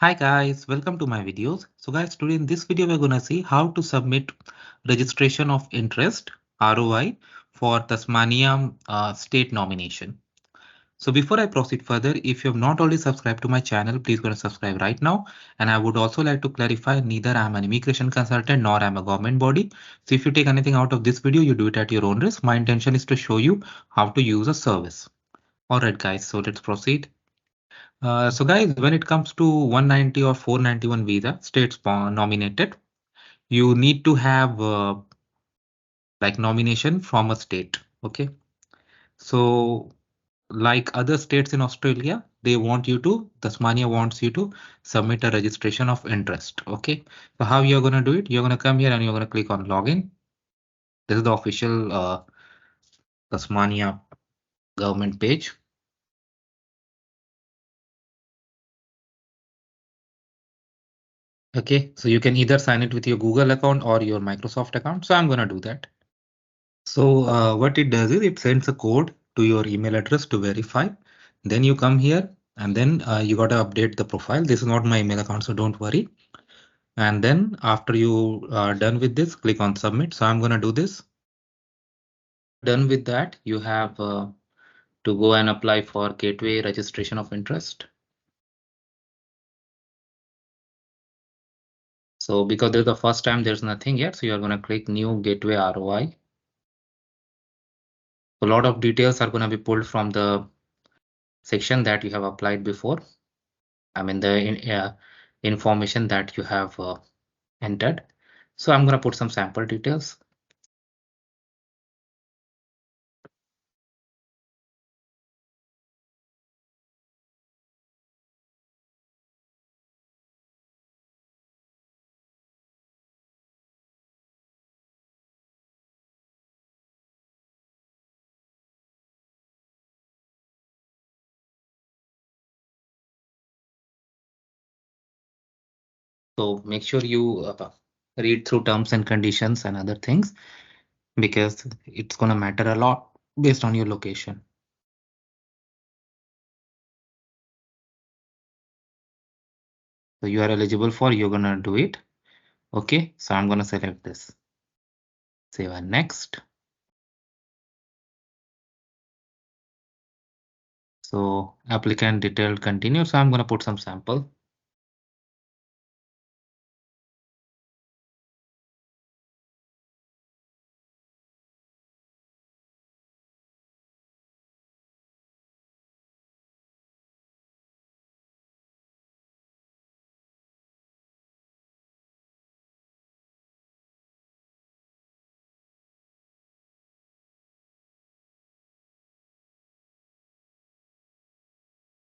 Hi guys, welcome to my videos. So guys, today in this video we're gonna see how to submit registration of interest ROI for Tasmania State Nomination. So before I proceed further, if you have not already subscribed to my channel, please go and subscribe right now. And I would also like to clarify, neither I am an immigration consultant nor I am a government body. So if you take anything out of this video, you do it at your own risk. My intention is to show you how to use a service. Alright guys, so let's proceed. So guys, when it comes to 190 or 491 visa, states nominated, you need to have like nomination from a state. Okay. So like other states in Australia, they want you to, Tasmania wants you to submit a registration of interest. Okay. So how you're going to do it? You're going to come here and you're going to click on login. This is the official Tasmania government page. Okay. So you can either sign it with your Google account or your Microsoft account. So I'm going to do that. So what it does is it sends a code to your email address to verify. Then you come here and then you got to update the profile. This is not my email account, so don't worry. And then after you are done with this, click on submit. So I'm going to do this. Done with that, you have to go and apply for gateway registration of interest. So because this is the first time, there's nothing yet. So you're going to click new gateway ROI. A lot of details are going to be pulled from the section that you have applied before. I mean the information that you have entered. So I'm going to put some sample details. So make sure you read through terms and conditions and other things because it's going to matter a lot based on your location. So you are eligible for, you're going to do it. Okay, so I'm going to select this. Save and next. So applicant detailed continue. So I'm going to put some sample.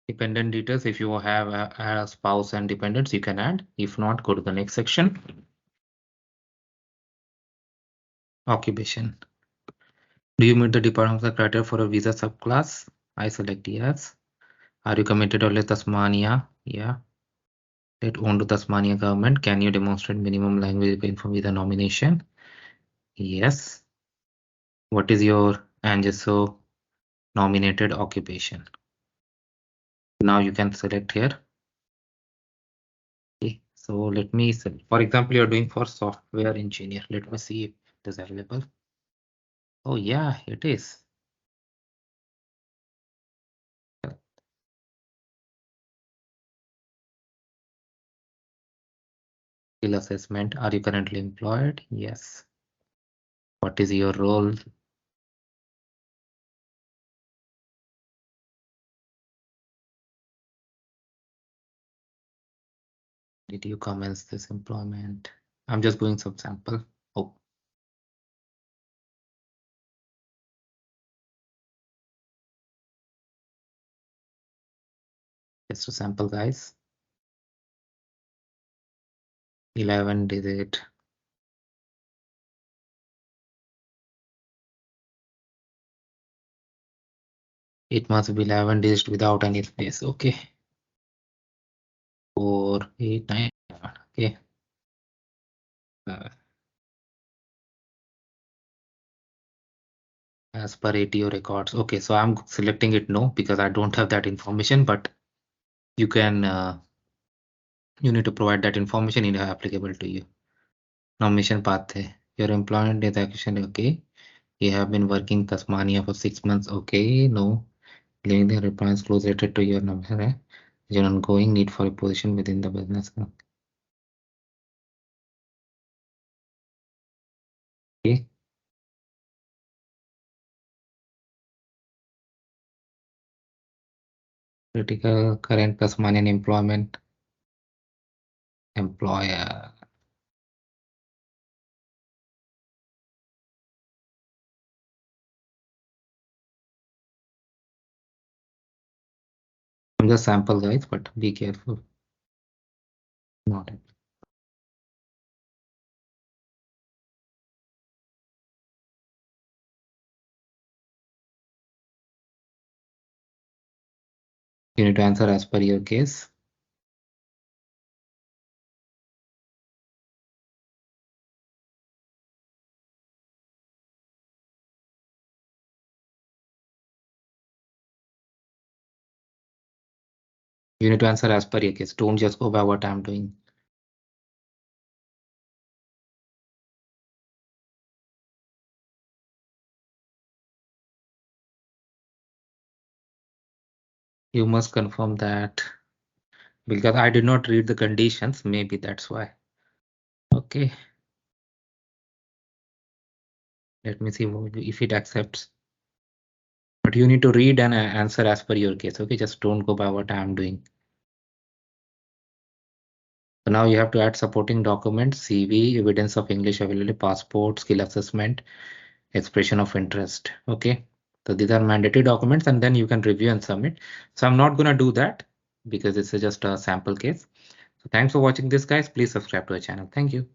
Dependent details. If you have a spouse and dependents, you can add. If not, go to the next section. Occupation. Do you meet the Department of the criteria for a visa subclass? I select yes. Are you committed to Tasmania? Yeah. State owned to Tasmania government. Can you demonstrate minimum language income with a nomination? Yes. What is your ANGESO nominated occupation? Now you can select here. Okay. So let me say, for example, you're doing for software engineer. Let me see if it is available. Oh yeah, it is. Skill assessment. Are you currently employed? Yes. What is your role? Did you commence this employment? I'm just going some sample. Oh, just a sample, guys. 11 digit. It must be 11 digit without any space. Okay. 4, 8, 9. Okay. As per ATO records. Okay, so I'm selecting it no because I don't have that information, but you can You need to provide that information in applicable to you. Nomination path hai. Your employment is actually okay. You have been working Tasmania for 6 months. Okay, no. Leaving the replies close related to your number. Your ongoing need for a position within the business. Okay. Critical current Tasmanian employment employer. I'm just sample guys, but be careful. Not it. You need to answer as per your case. You need to answer as per your case. Don't just go by what I'm doing. You must confirm that because I did not read the conditions. Maybe that's why. Okay. Let me see if it accepts. But you need to read and answer as per your case. Okay. Just don't go by what I'm doing. So now you have to add supporting documents, CV, evidence of English availability, passport, skill assessment, expression of interest. Okay. So these are mandatory documents and then you can review and submit. So I'm not going to do that because this is just a sample case. So thanks for watching this guys. Please subscribe to our channel. Thank you.